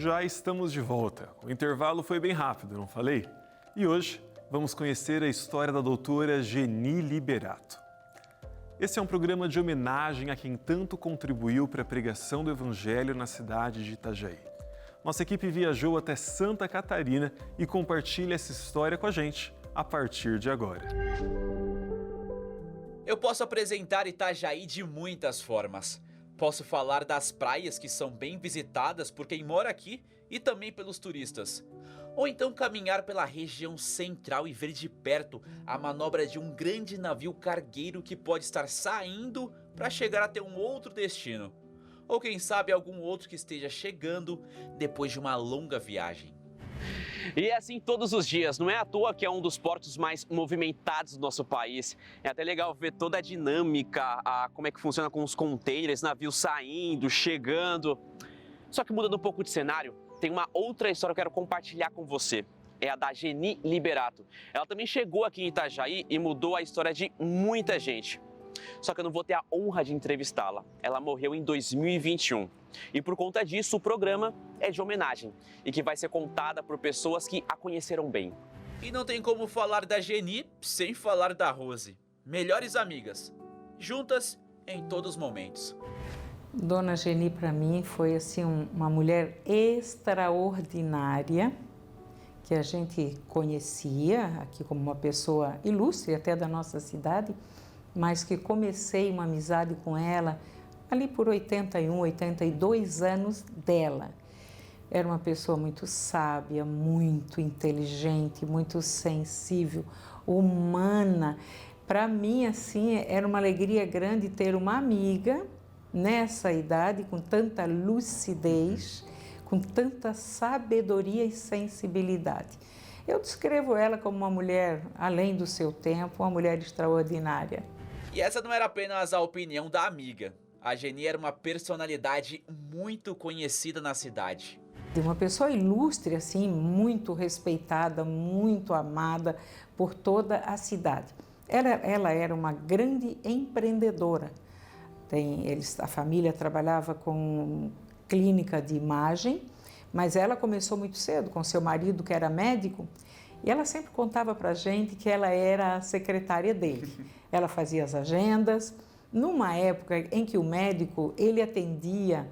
Já estamos de volta. O intervalo foi bem rápido, não falei? E hoje vamos conhecer a história da doutora Geni Liberato. Esse é um programa de homenagem a quem tanto contribuiu para a pregação do Evangelho na cidade de Itajaí. Nossa equipe viajou até Santa Catarina e compartilha essa história com a gente a partir de agora. Eu posso apresentar Itajaí de muitas formas. Posso falar das praias que são bem visitadas por quem mora aqui e também pelos turistas. Ou então caminhar pela região central e ver de perto a manobra de um grande navio cargueiro que pode estar saindo para chegar até um outro destino. Ou quem sabe algum outro que esteja chegando depois de uma longa viagem. E é assim todos os dias, não é à toa que é um dos portos mais movimentados do nosso país. É até legal ver toda a dinâmica, como é que funciona com os containers, navios saindo, chegando. Só que mudando um pouco de cenário, tem uma outra história que eu quero compartilhar com você. É a da Geni Liberato. Ela também chegou aqui em Itajaí e mudou a história de muita gente. Só que eu não vou ter a honra de entrevistá-la. Ela morreu em 2021. E por conta disso, o programa é de homenagem e que vai ser contada por pessoas que a conheceram bem. E não tem como falar da Geni sem falar da Rose. Melhores amigas, juntas em todos os momentos. Dona Geni, para mim, foi assim uma mulher extraordinária, que a gente conhecia aqui como uma pessoa ilustre até da nossa cidade, mas que comecei uma amizade com ela ali por 81, 82 anos dela. Era uma pessoa muito sábia, muito inteligente, muito sensível, humana. Para mim, assim, era uma alegria grande ter uma amiga nessa idade, com tanta lucidez, com tanta sabedoria e sensibilidade. Eu descrevo ela como uma mulher além do seu tempo, uma mulher extraordinária. E essa não era apenas a opinião da amiga. A Geni era uma personalidade muito conhecida na cidade. Uma pessoa ilustre, assim, muito respeitada, muito amada por toda a cidade. Ela era uma grande empreendedora. A família trabalhava com clínica de imagem, mas ela começou muito cedo com seu marido, que era médico, e ela sempre contava para a gente que ela era a secretária dele. Ela fazia as agendas. Numa época em que o médico, ele atendia,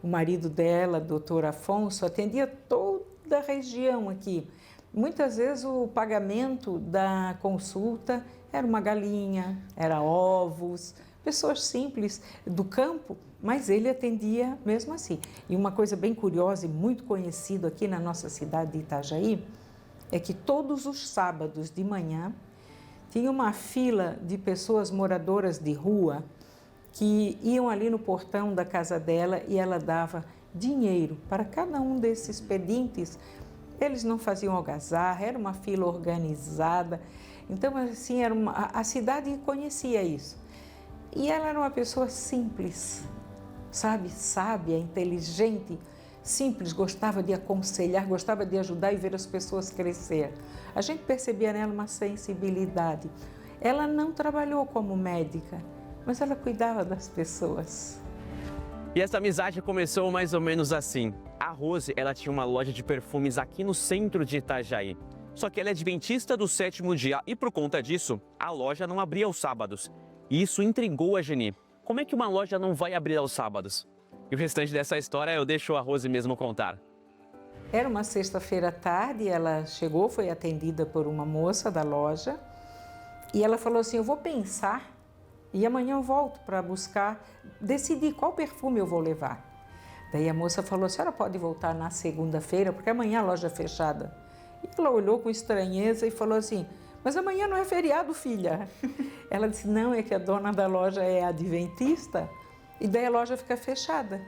o marido dela, doutor Afonso, atendia toda a região aqui. Muitas vezes o pagamento da consulta era uma galinha, era ovos, pessoas simples do campo, mas ele atendia mesmo assim. E uma coisa bem curiosa e muito conhecida aqui na nossa cidade de Itajaí, é que todos os sábados de manhã tinha uma fila de pessoas moradoras de rua que iam ali no portão da casa dela e ela dava dinheiro para cada um desses pedintes. Eles não faziam algazarra, era uma fila organizada. Então, assim, a cidade conhecia isso. E ela era uma pessoa simples, sabe? Sábia, inteligente, simples, gostava de aconselhar, gostava de ajudar e ver as pessoas crescer. A gente percebia nela uma sensibilidade. Ela não trabalhou como médica, mas ela cuidava das pessoas. E essa amizade começou mais ou menos assim. A Rose, ela tinha uma loja de perfumes aqui no centro de Itajaí. Só que ela é adventista do 7º dia e por conta disso, a loja não abria aos sábados. E isso intrigou a Geni. Como é que uma loja não vai abrir aos sábados? E o restante dessa história eu deixo a Rose mesmo contar. Era uma sexta-feira à tarde, ela chegou, foi atendida por uma moça da loja e ela falou assim, eu vou pensar e amanhã eu volto para decidir qual perfume eu vou levar. Daí a moça falou, a senhora pode voltar na segunda-feira, porque amanhã a loja é fechada. E ela olhou com estranheza e falou assim, mas amanhã não é feriado, filha. Ela disse, não, é que a dona da loja é adventista e daí a loja fica fechada.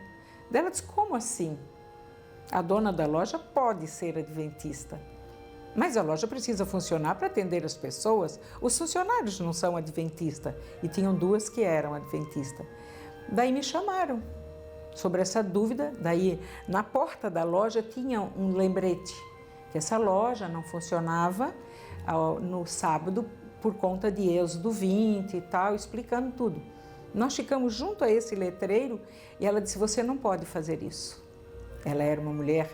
Daí ela disse, como assim? A dona da loja pode ser adventista, mas a loja precisa funcionar para atender as pessoas. Os funcionários não são adventistas e tinham duas que eram adventistas. Daí me chamaram sobre essa dúvida. Daí na porta da loja tinha um lembrete que essa loja não funcionava no sábado por conta de Êxodo 20 e tal, explicando tudo. Nós ficamos junto a esse letreiro e ela disse, você não pode fazer isso. Ela era uma mulher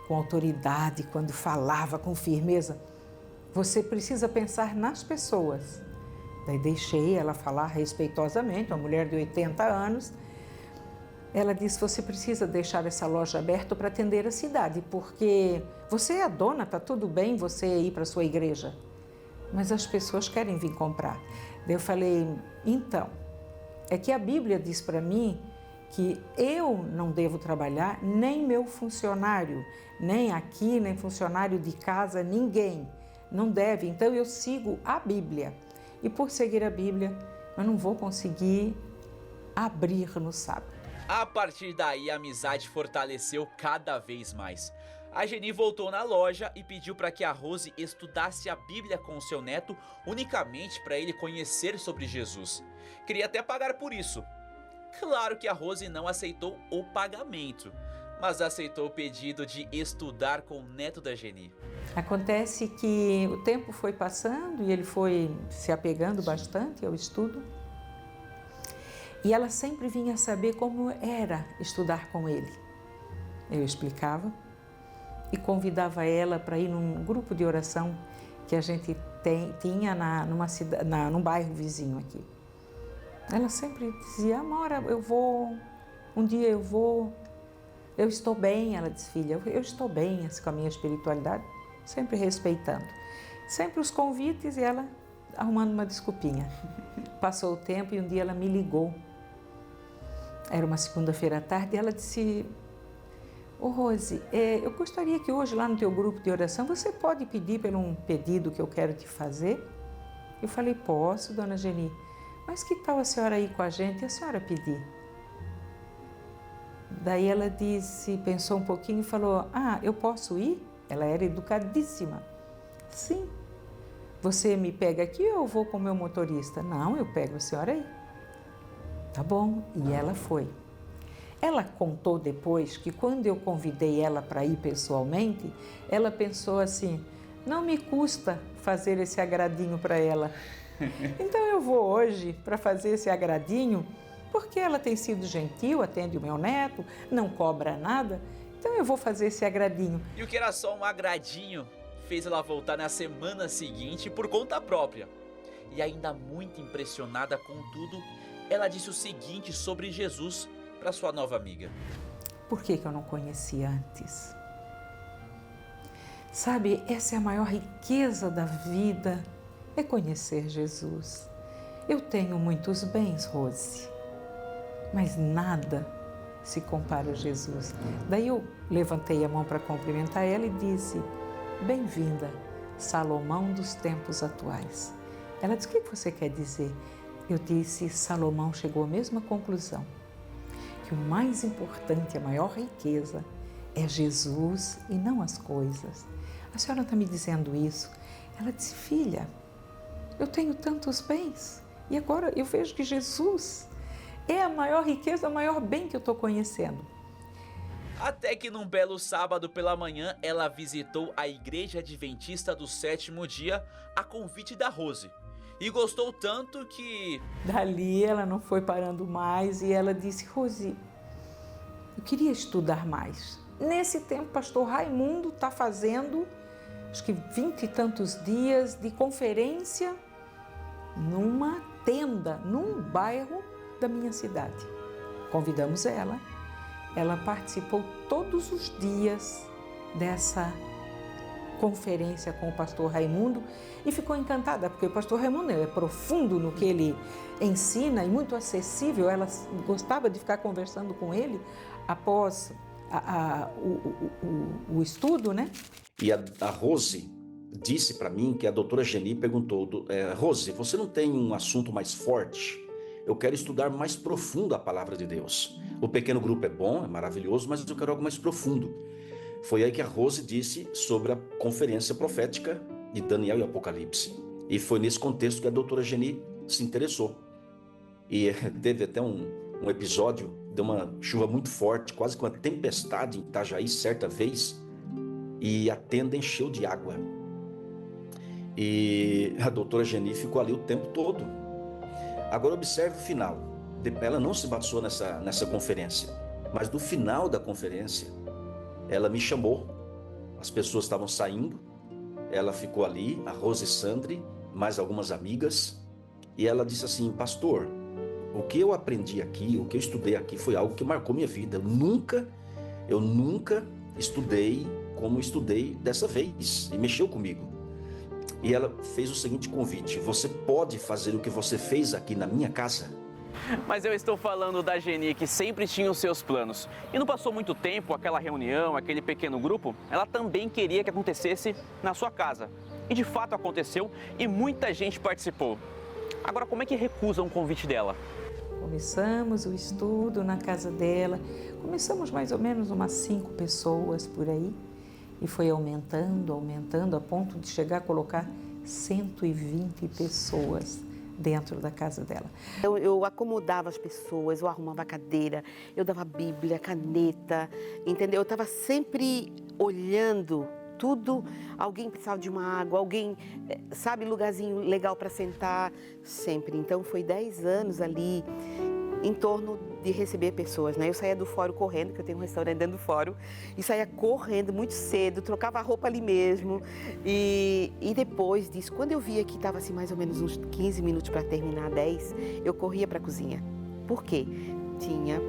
com autoridade, quando falava com firmeza. Você precisa pensar nas pessoas. Daí deixei ela falar respeitosamente, uma mulher de 80 anos. Ela disse, você precisa deixar essa loja aberta para atender a cidade, porque você é a dona, está tudo bem você ir para a sua igreja, mas as pessoas querem vir comprar. Daí eu falei, então, é que a Bíblia diz para mim que eu não devo trabalhar, nem meu funcionário, nem aqui, nem funcionário de casa, ninguém, não deve. Então eu sigo a Bíblia. E por seguir a Bíblia, eu não vou conseguir abrir no sábado. A partir daí, a amizade fortaleceu cada vez mais. A Geni voltou na loja e pediu para que a Rose estudasse a Bíblia com seu neto unicamente para ele conhecer sobre Jesus. Queria até pagar por isso. Claro que a Rose não aceitou o pagamento, mas aceitou o pedido de estudar com o neto da Geni. Acontece que o tempo foi passando e ele foi se apegando bastante ao estudo. E ela sempre vinha saber como era estudar com ele. Eu explicava e convidava ela para ir num grupo de oração que a gente tinha num bairro vizinho aqui. Ela sempre dizia, Amora, eu vou, um dia eu vou, eu estou bem. Ela disse, filha, eu estou bem assim, com a minha espiritualidade, sempre respeitando. Sempre os convites e ela arrumando uma desculpinha. Passou o tempo e um dia ela me ligou. Era uma segunda-feira à tarde e ela disse, ô Rose, eu gostaria que hoje lá no teu grupo de oração você pode pedir por um pedido que eu quero te fazer? Eu falei, posso, dona Geni, mas que tal a senhora ir com a gente e a senhora pedir? Daí ela disse, pensou um pouquinho e falou, eu posso ir? Ela era educadíssima. Sim. Você me pega aqui ou eu vou com o meu motorista? Não, eu pego a senhora aí. Tá bom, e ela foi. Ela contou depois que quando eu convidei ela para ir pessoalmente, ela pensou assim, não me custa fazer esse agradinho para ela. Então eu vou hoje para fazer esse agradinho, porque ela tem sido gentil, atende o meu neto, não cobra nada, então eu vou fazer esse agradinho. E o que era só um agradinho fez ela voltar na semana seguinte por conta própria. E ainda muito impressionada com tudo, ela disse o seguinte sobre Jesus para sua nova amiga. Por que eu não conhecia antes? Sabe, essa é a maior riqueza da vida, é conhecer Jesus. Eu tenho muitos bens, Rose, mas nada se compara a Jesus. Daí eu levantei a mão para cumprimentar ela e disse, bem-vinda, Salomão dos tempos atuais. Ela disse, o que você quer dizer? Eu disse, Salomão chegou à mesma conclusão, que o mais importante, a maior riqueza é Jesus e não as coisas. A senhora está me dizendo isso? Ela disse, filha, eu tenho tantos bens e agora eu vejo que Jesus é a maior riqueza, o maior bem que eu estou conhecendo. Até que num belo sábado pela manhã, ela visitou a Igreja Adventista do Sétimo Dia a convite da Rose. E gostou tanto que... Dali ela não foi parando mais e ela disse, Rose, eu queria estudar mais. Nesse tempo, pastor Raimundo está fazendo, acho que 20 e tantos dias de conferência numa tenda, num bairro da minha cidade. Convidamos ela. Ela participou todos os dias dessa conferência com o pastor Raimundo e ficou encantada, porque o pastor Raimundo é profundo no que ele ensina e muito acessível. Ela gostava de ficar conversando com ele após o estudo, né? E a Rose disse para mim que a doutora Geni perguntou, Rose, você não tem um assunto mais forte? Eu quero estudar mais profundo a palavra de Deus. O pequeno grupo é bom, é maravilhoso, mas eu quero algo mais profundo. Foi aí que a Rose disse sobre a conferência profética de Daniel e Apocalipse. E foi nesse contexto que a doutora Geni se interessou. E teve até um episódio de uma chuva muito forte, quase que uma tempestade em Itajaí, certa vez, e a tenda encheu de água. E a doutora Geni ficou ali o tempo todo. Agora observe o final. Ela não se batizou nessa conferência, mas no final da conferência, ela me chamou as pessoas estavam saindo, ela ficou ali, a Rose Sandri, mais algumas amigas, e ela disse assim: pastor, o que eu aprendi aqui, o que eu estudei aqui foi algo que marcou minha vida. Eu nunca estudei como estudei dessa vez, e mexeu comigo. E ela fez o seguinte convite: você pode fazer o que você fez aqui na minha casa? Mas eu estou falando da Geni, que sempre tinha os seus planos. E não passou muito tempo, aquela reunião, aquele pequeno grupo, ela também queria que acontecesse na sua casa. E de fato aconteceu e muita gente participou. Agora, como é que recusa um convite dela? Começamos o estudo na casa dela, começamos mais ou menos umas 5 pessoas por aí, e foi aumentando, a ponto de chegar a colocar 120 pessoas dentro da casa dela. Eu acomodava as pessoas, eu arrumava a cadeira, eu dava Bíblia, caneta, entendeu? Eu estava sempre olhando tudo, alguém precisava de uma água, alguém, sabe, lugarzinho legal para sentar, sempre. Então foi 10 anos ali em torno de receber pessoas, né? Eu saía do fórum correndo, que eu tenho um restaurante dentro do fórum, e saía correndo muito cedo, trocava a roupa ali mesmo. E depois disso, quando eu via que estava assim mais ou menos uns 15 minutos para terminar, 10, eu corria para a cozinha. Por quê? Tinha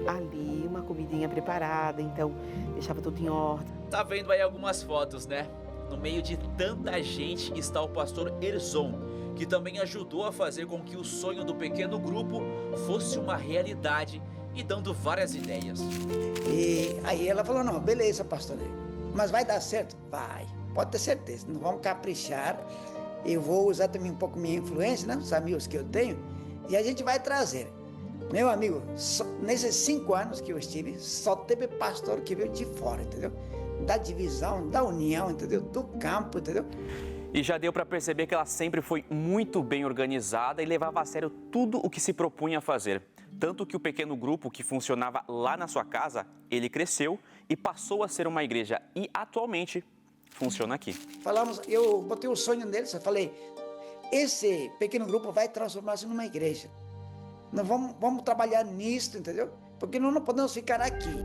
ali uma comidinha preparada, então deixava tudo em ordem. Tá vendo aí algumas fotos, né? No meio de tanta gente está o pastor Erzon, que também ajudou a fazer com que o sonho do pequeno grupo fosse uma realidade e dando várias ideias. E aí ela falou: não, beleza, pastor, mas vai dar certo? Vai, pode ter certeza, não vamos caprichar. Eu vou usar também um pouco minha influência, né, os amigos que eu tenho, e a gente vai trazer. Meu amigo, nesses 5 anos que eu estive, só teve pastor que veio de fora, entendeu? Da divisão, da união, entendeu? Do campo, entendeu? E já deu para perceber que ela sempre foi muito bem organizada e levava a sério tudo o que se propunha a fazer. Tanto que o pequeno grupo que funcionava lá na sua casa, ele cresceu e passou a ser uma igreja e atualmente funciona aqui. Falamos, eu botei o sonho neles, eu falei: esse pequeno grupo vai transformar-se numa igreja. Nós vamos trabalhar nisso, entendeu? Porque nós não podemos ficar aqui.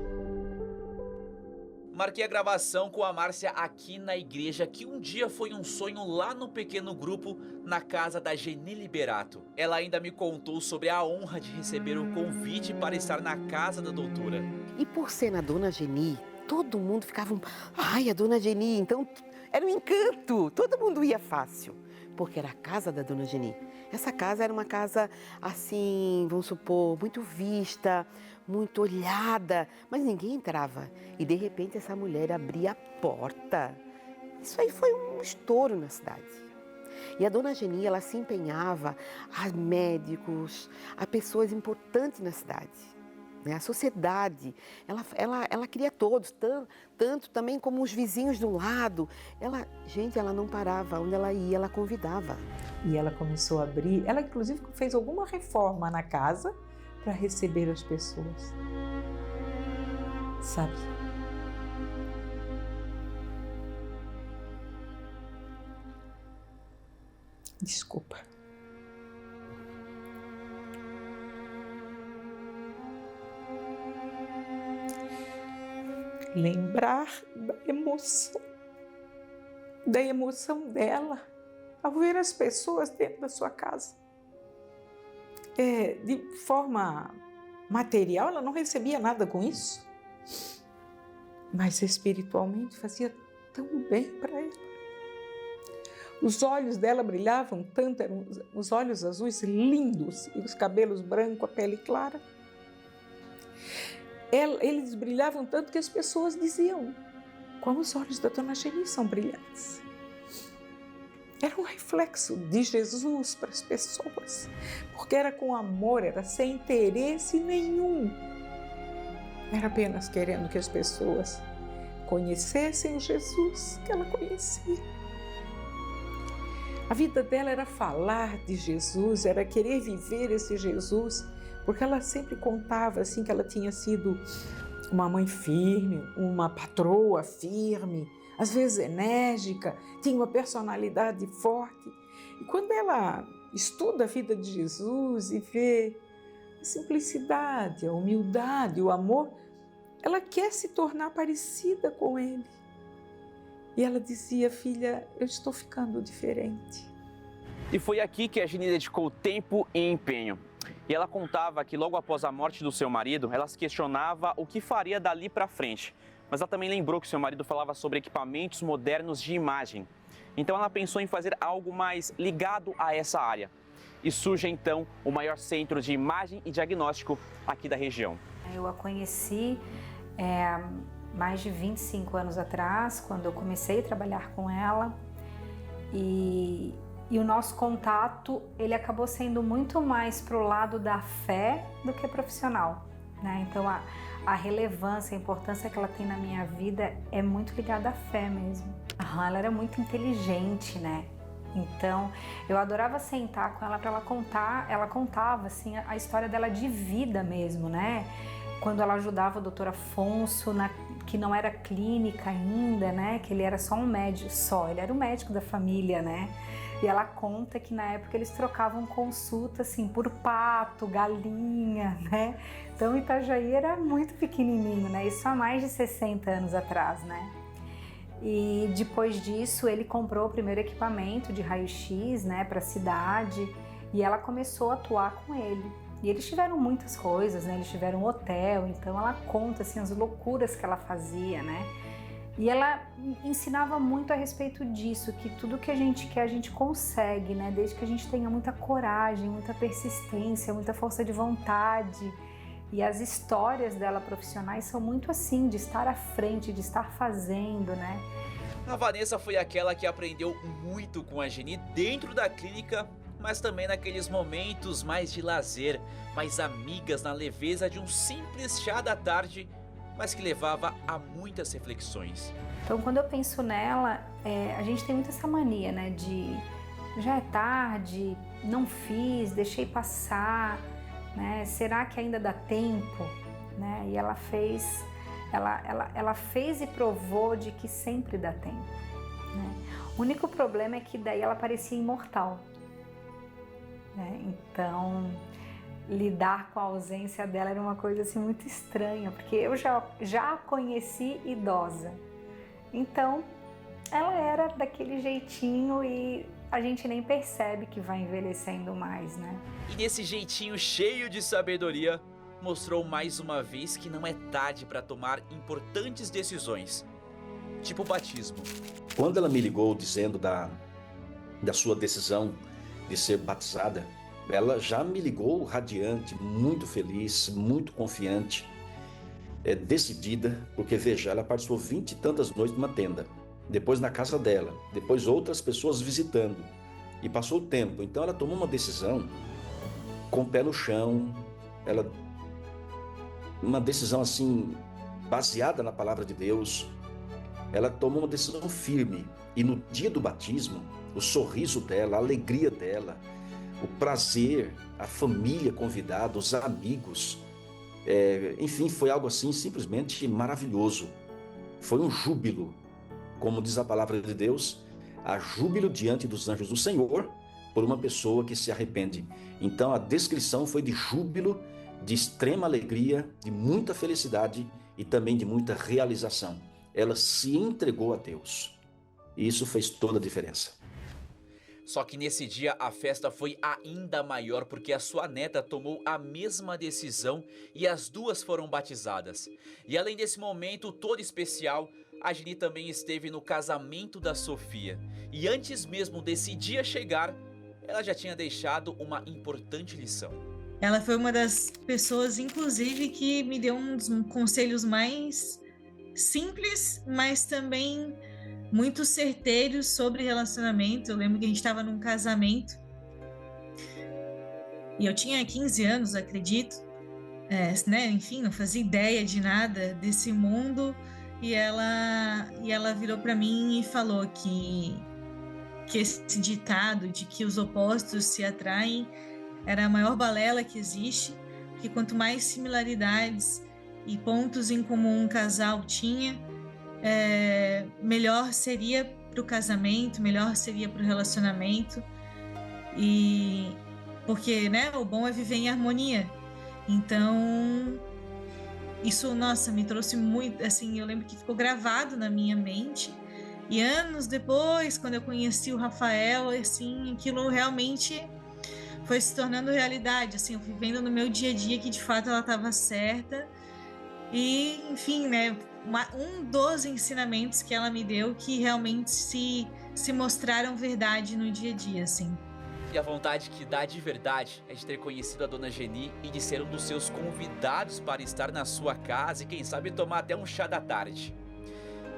Marquei a gravação com a Márcia aqui na igreja, que um dia foi um sonho lá no pequeno grupo, na casa da Geni Liberato. Ela ainda me contou sobre a honra de receber o convite para estar na casa da doutora. E por ser na Dona Geni, todo mundo ficava, ai, a Dona Geni, então era um encanto, todo mundo ia fácil, porque era a casa da Dona Geni. Essa casa era uma casa assim, vamos supor, muito vista, muito olhada, mas ninguém entrava. E de repente essa mulher abria a porta. Isso aí foi um estouro na cidade. E a Dona Geni, ela se empenhava a médicos, a pessoas importantes na cidade. A sociedade, ela queria todos, tanto também como os vizinhos do lado. Ela não parava, onde ela ia, ela convidava. E ela começou a abrir, ela inclusive fez alguma reforma na casa para receber as pessoas. Sabe? Desculpa. Lembrar da emoção dela ao ver as pessoas dentro da sua casa. De forma material, ela não recebia nada com isso, mas espiritualmente fazia tão bem para ela. Os olhos dela brilhavam tanto, eram os olhos azuis lindos e os cabelos brancos, a pele clara. Eles brilhavam tanto que as pessoas diziam: como os olhos da Dona Geni são brilhantes. Era um reflexo de Jesus para as pessoas, porque era com amor, era sem interesse nenhum. Era apenas querendo que as pessoas conhecessem o Jesus que ela conhecia. A vida dela era falar de Jesus, era querer viver esse Jesus, porque ela sempre contava assim que ela tinha sido uma mãe firme, uma patroa firme, às vezes enérgica, tinha uma personalidade forte. E quando ela estuda a vida de Jesus e vê a simplicidade, a humildade, o amor, ela quer se tornar parecida com ele. E ela dizia: filha, eu estou ficando diferente. E foi aqui que a Geni dedicou tempo e empenho. E ela contava que logo após a morte do seu marido, ela se questionava o que faria dali para frente. Mas ela também lembrou que seu marido falava sobre equipamentos modernos de imagem. Então ela pensou em fazer algo mais ligado a essa área. E surge então o maior centro de imagem e diagnóstico aqui da região. Eu a conheci mais de 25 anos atrás, quando eu comecei a trabalhar com ela. E o nosso contato, ele acabou sendo muito mais para o lado da fé do que profissional, né? Então a relevância, a importância que ela tem na minha vida é muito ligada à fé mesmo. Ela era muito inteligente, né? Então eu adorava sentar com ela para ela contar. Ela contava assim a história dela de vida mesmo, né? Quando ela ajudava o doutor Afonso, que não era clínica ainda, né? Que ele era só um médico, ele era o médico da família, né? E ela conta que na época eles trocavam consulta assim por pato, galinha, né? Então Itajaí era muito pequenininho, né? Isso há mais de 60 anos atrás, né? E depois disso ele comprou o primeiro equipamento de raio-x, né, para a cidade, e ela começou a atuar com ele. E eles tiveram muitas coisas, né? Eles tiveram um hotel, então ela conta assim as loucuras que ela fazia, né? E ela ensinava muito a respeito disso, que tudo que a gente quer a gente consegue, né? Desde que a gente tenha muita coragem, muita persistência, muita força de vontade. E as histórias dela profissionais são muito assim, de estar à frente, de estar fazendo, né? A Vanessa foi aquela que aprendeu muito com a Geni dentro da clínica, mas também naqueles momentos mais de lazer, mais amigas na leveza de um simples chá da tarde, mas que levava a muitas reflexões. Então quando eu penso nela, a gente tem muito essa mania, né? De já é tarde, não fiz, deixei passar, né? Será que ainda dá tempo? Né? E ela fez, ela fez e provou de que sempre dá tempo. Né? O único problema é que daí ela parecia imortal. Né? Então, lidar com a ausência dela era uma coisa assim muito estranha, porque eu já a conheci idosa. Então, ela era daquele jeitinho e a gente nem percebe que vai envelhecendo mais, né? E nesse jeitinho cheio de sabedoria, mostrou mais uma vez que não é tarde para tomar importantes decisões, tipo o batismo. Quando ela me ligou dizendo da sua decisão de ser batizada, ela já me ligou radiante, muito feliz, muito confiante, decidida, porque veja, ela participou 20 e tantas noites numa tenda, depois na casa dela, depois outras pessoas visitando, e passou o tempo. Então ela tomou uma decisão com o pé no chão, uma decisão assim, baseada na palavra de Deus. Ela tomou uma decisão firme, e no dia do batismo, o sorriso dela, a alegria dela, o prazer, a família convidada, os amigos, enfim, foi algo assim simplesmente maravilhoso. Foi um júbilo, como diz a palavra de Deus, há júbilo diante dos anjos do Senhor por uma pessoa que se arrepende. Então a descrição foi de júbilo, de extrema alegria, de muita felicidade e também de muita realização. Ela se entregou a Deus e isso fez toda a diferença. Só que nesse dia a festa foi ainda maior porque a sua neta tomou a mesma decisão e as duas foram batizadas. E além desse momento todo especial, a Geni também esteve no casamento da Sofia. E antes mesmo desse dia chegar, ela já tinha deixado uma importante lição. Ela foi uma das pessoas, inclusive, que me deu uns conselhos mais simples, mas também muito certeiros sobre relacionamento. Eu lembro que a gente estava num casamento e eu tinha 15 anos, acredito, né? Enfim, não fazia ideia de nada desse mundo, e ela virou para mim e falou que esse ditado de que os opostos se atraem era a maior balela que existe, porque quanto mais similaridades e pontos em comum um casal tinha, melhor seria para o casamento, melhor seria para o relacionamento. E porque, né, o bom é viver em harmonia. Então isso, nossa, me trouxe muito, assim, eu lembro que ficou gravado na minha mente E anos depois, quando eu conheci o Rafael, assim, aquilo realmente foi se tornando realidade, assim, eu fui vendo no meu dia a dia que de fato ela estava certa. E, enfim, né, um dos ensinamentos que ela me deu que realmente se mostraram verdade no dia a dia, assim. E a vontade que dá de verdade é de ter conhecido a Dona Geni e de ser um dos seus convidados para estar na sua casa e quem sabe tomar até um chá da tarde.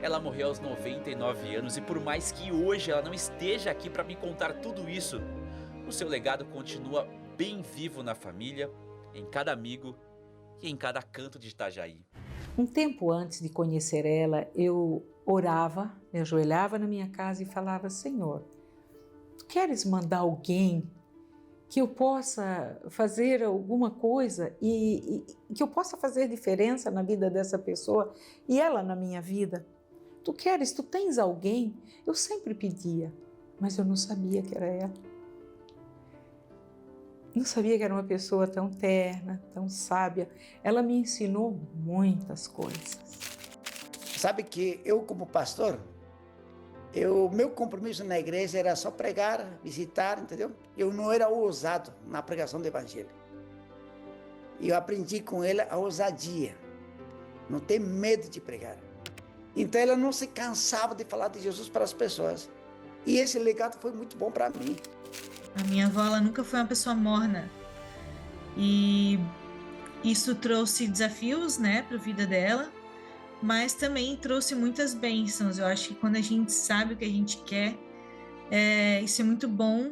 Ela morreu aos 99 anos e por mais que hoje ela não esteja aqui para me contar tudo isso, o seu legado continua bem vivo na família, em cada amigo e em cada canto de Itajaí. Um tempo antes de conhecer ela, eu orava, me ajoelhava na minha casa e falava: Senhor, Tu queres mandar alguém que eu possa fazer alguma coisa e que eu possa fazer diferença na vida dessa pessoa e ela na minha vida? Tu tens alguém? Eu sempre pedia, mas eu não sabia que era ela. Não sabia que era uma pessoa tão terna, tão sábia. Ela me ensinou muitas coisas. Sabe que eu, como pastor, meu compromisso na igreja era só pregar, visitar, entendeu? Eu não era ousado na pregação do evangelho. E eu aprendi com ela a ousadia, não ter medo de pregar. Então ela não se cansava de falar de Jesus para as pessoas. E esse legado foi muito bom para mim. A minha avó, ela nunca foi uma pessoa morna. E isso trouxe desafios, né, para a vida dela, mas também trouxe muitas bênçãos. Eu acho que quando a gente sabe o que a gente quer, isso é muito bom.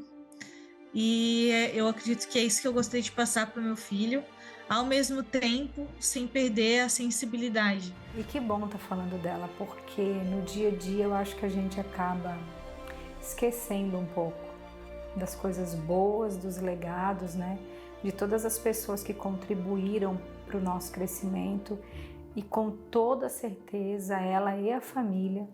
E eu acredito que é isso que eu gostaria de passar para o meu filho, ao mesmo tempo, sem perder a sensibilidade. E que bom estar falando dela, porque no dia a dia eu acho que a gente acaba esquecendo um pouco das coisas boas, dos legados, né? De todas as pessoas que contribuíram para o nosso crescimento e com toda certeza ela e a família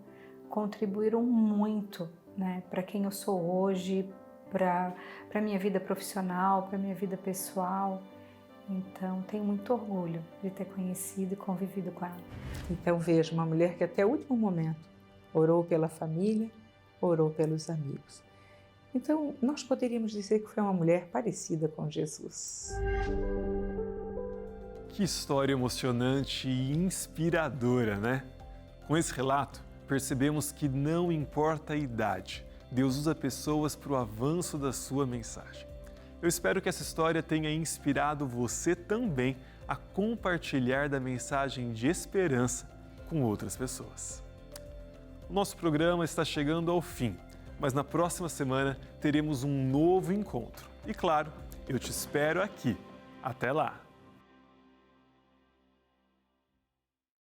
contribuíram muito, né? Para quem eu sou hoje, para a minha vida profissional, para a minha vida pessoal. Então, tenho muito orgulho de ter conhecido e convivido com ela. Então, vejo uma mulher que até o último momento orou pela família, orou pelos amigos. Então, nós poderíamos dizer que foi uma mulher parecida com Jesus. Que história emocionante e inspiradora, né? Com esse relato, percebemos que não importa a idade, Deus usa pessoas para o avanço da sua mensagem. Eu espero que essa história tenha inspirado você também a compartilhar da mensagem de esperança com outras pessoas. O nosso programa está chegando ao fim, mas na próxima semana teremos um novo encontro. E claro, eu te espero aqui. Até lá!